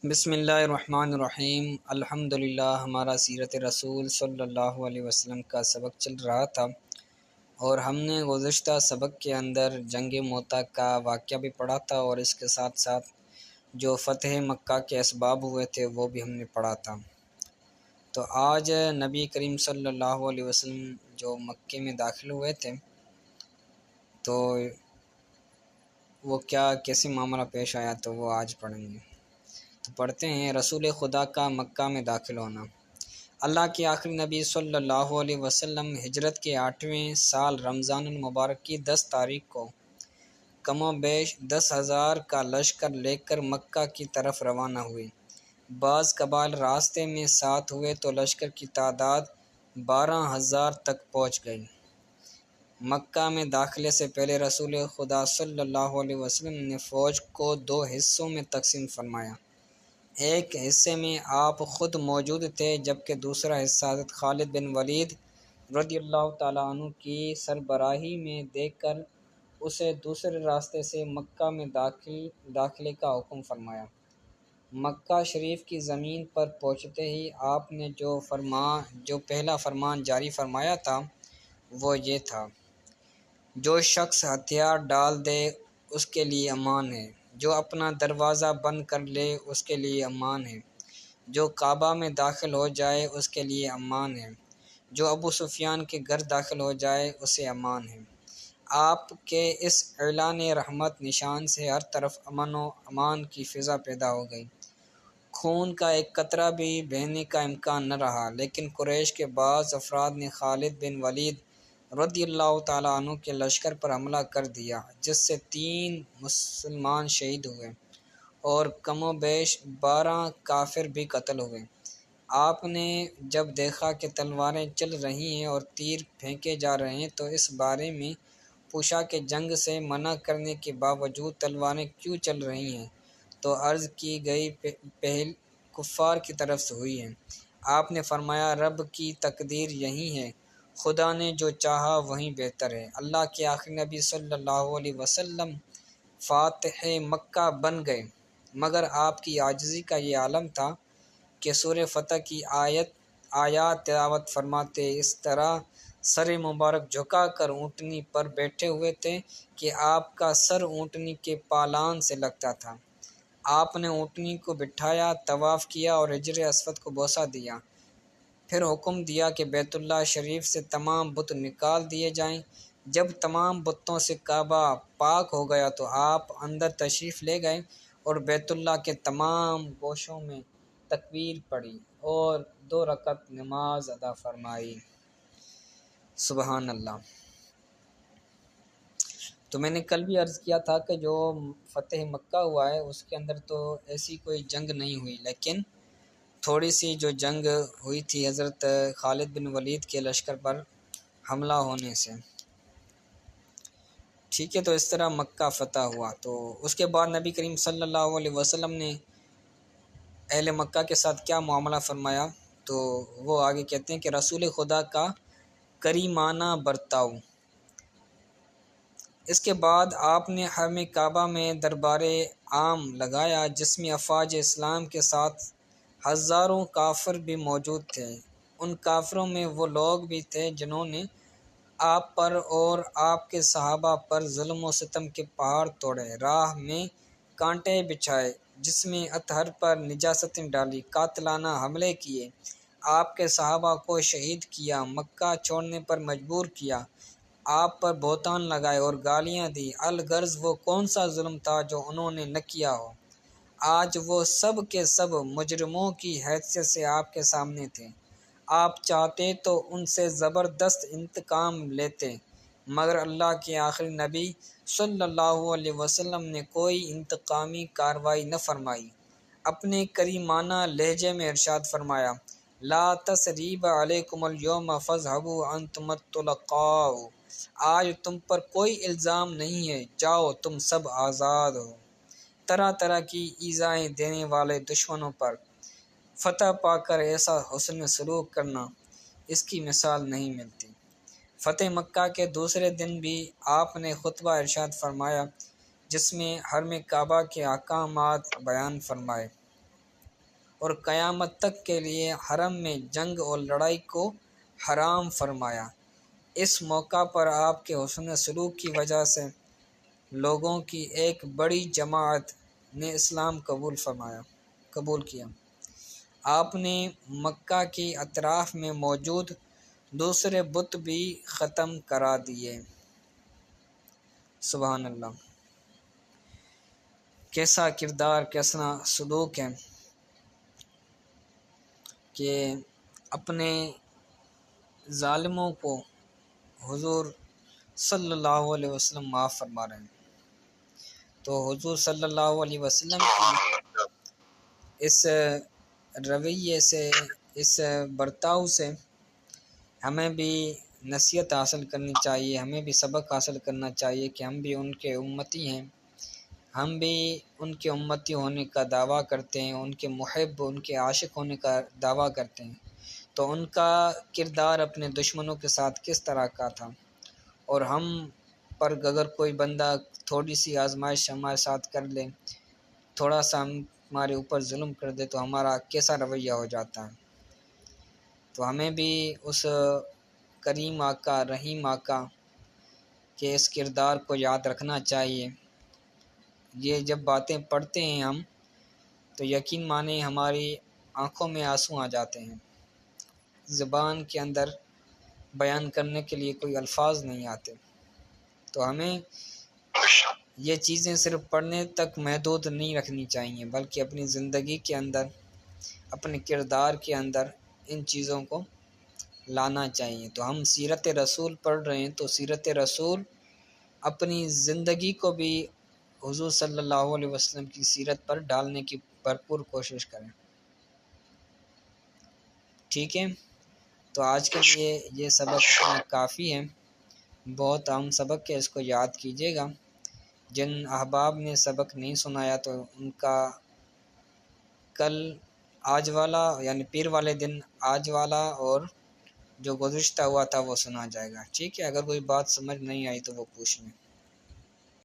بسم اللہ الرحمن الرحیم۔ الحمدللہ ہمارا سیرت رسول صلی اللہ علیہ وسلم کا سبق چل رہا تھا، اور ہم نے گزشتہ سبق کے اندر جنگ موتا کا واقعہ بھی پڑھا تھا، اور اس کے ساتھ ساتھ جو فتح مکہ کے اسباب ہوئے تھے وہ بھی ہم نے پڑھا تھا۔ تو آج نبی کریم صلی اللہ علیہ وسلم جو مکے میں داخل ہوئے تھے تو وہ کیسے معاملہ پیش آیا، تو وہ آج پڑھیں گے۔ تو پڑھتے ہیں، رسول خدا کا مکہ میں داخل ہونا۔ اللہ کے آخری نبی صلی اللہ علیہ وسلم ہجرت کے 8ویں سال رمضان المبارک کی 10 تاریخ کو کم و بیش 10,000 کا لشکر لے کر مکہ کی طرف روانہ ہوئے۔ بعض قبائل راستے میں ساتھ ہوئے تو لشکر کی تعداد 12,000 تک پہنچ گئی۔ مکہ میں داخلے سے پہلے رسول خدا صلی اللہ علیہ وسلم نے فوج کو 2 حصوں میں تقسیم فرمایا۔ ایک حصے میں آپ خود موجود تھے، جبکہ دوسرا حصہ حضرت خالد بن ولید رضی اللہ تعالیٰ عنہ کی سربراہی میں دیکھ کر اسے دوسرے راستے سے مکہ میں داخلے کا حکم فرمایا۔ مکہ شریف کی زمین پر پہنچتے ہی آپ نے جو پہلا فرمان جاری فرمایا تھا وہ یہ تھا: جو شخص ہتھیار ڈال دے اس کے لیے امان ہے، جو اپنا دروازہ بند کر لے اس کے لیے امان ہے، جو کعبہ میں داخل ہو جائے اس کے لیے امان ہے، جو ابو سفیان کے گھر داخل ہو جائے اسے امان ہے۔ آپ کے اس اعلان رحمت نشان سے ہر طرف امن و امان کی فضا پیدا ہو گئی۔ خون کا ایک قطرہ بھی بہنے کا امکان نہ رہا، لیکن قریش کے بعض افراد نے خالد بن ولید رضی اللہ تعالیٰ عنہ کے لشکر پر حملہ کر دیا، جس سے 3 مسلمان شہید ہوئے اور کم و بیش 12 کافر بھی قتل ہوئے۔ آپ نے جب دیکھا کہ تلواریں چل رہی ہیں اور تیر پھینکے جا رہے ہیں تو اس بارے میں پوچھا کہ جنگ سے منع کرنے کے باوجود تلواریں کیوں چل رہی ہیں، تو عرض کی گئی پہل کفار کی طرف سے ہوئی ہے۔ آپ نے فرمایا، رب کی تقدیر یہی ہے، خدا نے جو چاہا وہی بہتر ہے۔ اللہ کے آخری نبی صلی اللہ علیہ وسلم فاتح مکہ بن گئے، مگر آپ کی عاجزی کا یہ عالم تھا کہ سورہ فتح کی آیات تلاوت فرماتے اس طرح سر مبارک جھکا کر اونٹنی پر بیٹھے ہوئے تھے کہ آپ کا سر اونٹنی کے پالان سے لگتا تھا۔ آپ نے اونٹنی کو بٹھایا، طواف کیا اور حجر اسود کو بوسہ دیا، پھر حکم دیا کہ بیت اللہ شریف سے تمام بت نکال دیے جائیں۔ جب تمام بتوں سے کعبہ پاک ہو گیا تو آپ اندر تشریف لے گئے اور بیت اللہ کے تمام گوشوں میں تکبیر پڑھی اور 2 رکعت نماز ادا فرمائی۔ سبحان اللہ۔ تو میں نے کل بھی عرض کیا تھا کہ جو فتح مکہ ہوا ہے اس کے اندر تو ایسی کوئی جنگ نہیں ہوئی، لیکن تھوڑی سی جو جنگ ہوئی تھی حضرت خالد بن ولید کے لشکر پر حملہ ہونے سے۔ ٹھیک ہے، تو اس طرح مکہ فتح ہوا۔ تو اس کے بعد نبی کریم صلی اللہ علیہ وسلم نے اہل مکہ کے ساتھ کیا معاملہ فرمایا، تو وہ آگے کہتے ہیں کہ رسول خدا کا کریمانہ برتاؤ۔ اس کے بعد آپ نے حرم کعبہ میں دربار عام لگایا، جس میں افواج اسلام کے ساتھ ہزاروں کافر بھی موجود تھے۔ ان کافروں میں وہ لوگ بھی تھے جنہوں نے آپ پر اور آپ کے صحابہ پر ظلم و ستم کے پہاڑ توڑے، راہ میں کانٹے بچھائے، جس میں اطہر پر نجاستیں ڈالی، قاتلانہ حملے کیے، آپ کے صحابہ کو شہید کیا، مکہ چھوڑنے پر مجبور کیا، آپ پر بہتان لگائے اور گالیاں دی۔ الغرض وہ کون سا ظلم تھا جو انہوں نے نہ کیا ہو۔ آج وہ سب کے سب مجرموں کی حیثیت سے آپ کے سامنے تھے۔ آپ چاہتے تو ان سے زبردست انتقام لیتے، مگر اللہ کے آخری نبی صلی اللہ علیہ وسلم نے کوئی انتقامی کارروائی نہ فرمائی۔ اپنے کریمانہ لہجے میں ارشاد فرمایا، لا تثریب علیکم اليوم فاذهبوا انتم الطلقاء، آج تم پر کوئی الزام نہیں ہے، جاؤ تم سب آزاد ہو۔ طرح طرح کی ایذائیں دینے والے دشمنوں پر فتح پا کر ایسا حسن سلوک کرنا، اس کی مثال نہیں ملتی۔ فتح مکہ کے دوسرے دن بھی آپ نے خطبہ ارشاد فرمایا، جس میں حرم کعبہ کے احکامات بیان فرمائے۔ اور قیامت تک کے لیے حرم میں جنگ اور لڑائی کو حرام فرمایا۔ اس موقع پر آپ کے حسن سلوک کی وجہ سے لوگوں کی ایک بڑی جماعت نے اسلام قبول کیا۔ آپ نے مکہ کی اطراف میں موجود دوسرے بت بھی ختم کرا دیے۔ سبحان اللہ، کیسا کردار، کیسا سلوک ہے کہ اپنے ظالموں کو حضور صلی اللہ علیہ وسلم معاف فرما رہے ہیں۔ تو حضور صلی اللہ علیہ وسلم کی اس رویے سے، اس برتاؤ سے ہمیں بھی نصیحت حاصل کرنی چاہیے، ہمیں بھی سبق حاصل کرنا چاہیے کہ ہم بھی ان کے امتی ہیں، ہم بھی ان کے امتی ہونے کا دعویٰ کرتے ہیں، ان کے محب، ان کے عاشق ہونے کا دعویٰ کرتے ہیں۔ تو ان کا کردار اپنے دشمنوں کے ساتھ کس طرح کا تھا، اور ہم پر اگر کوئی بندہ تھوڑی سی آزمائش ہمارے ساتھ کر لے، تھوڑا سا ہمارے اوپر ظلم کر دے تو ہمارا کیسا رویہ ہو جاتا ہے۔ تو ہمیں بھی اس کریم آقا، رحیم آقا کے اس کردار کو یاد رکھنا چاہیے۔ یہ جب باتیں پڑھتے ہیں ہم تو یقین مانیں ہماری آنکھوں میں آنسو آ جاتے ہیں، زبان کے اندر بیان کرنے کے لیے کوئی الفاظ نہیں آتے۔ تو ہمیں یہ چیزیں صرف پڑھنے تک محدود نہیں رکھنی چاہیے، بلکہ اپنی زندگی کے اندر، اپنے کردار کے اندر ان چیزوں کو لانا چاہیے۔ تو ہم سیرت رسول پڑھ رہے ہیں تو سیرت رسول اپنی زندگی کو بھی حضور صلی اللہ علیہ وسلم کی سیرت پر ڈالنے کی بھرپور کوشش کریں۔ ٹھیک ہے، تو آج کے لیے یہ سبق اتنا کافی ہے، بہت اہم سبق ہے، اس کو یاد کیجیے گا۔ جن احباب نے سبق نہیں سنایا تو ان کا کل آج والا یعنی پیر والے دن آج والا اور جو گزشتہ ہوا تھا وہ سنا جائے گا۔ ٹھیک ہے، اگر کوئی بات سمجھ نہیں آئی تو وہ پوچھ لیں۔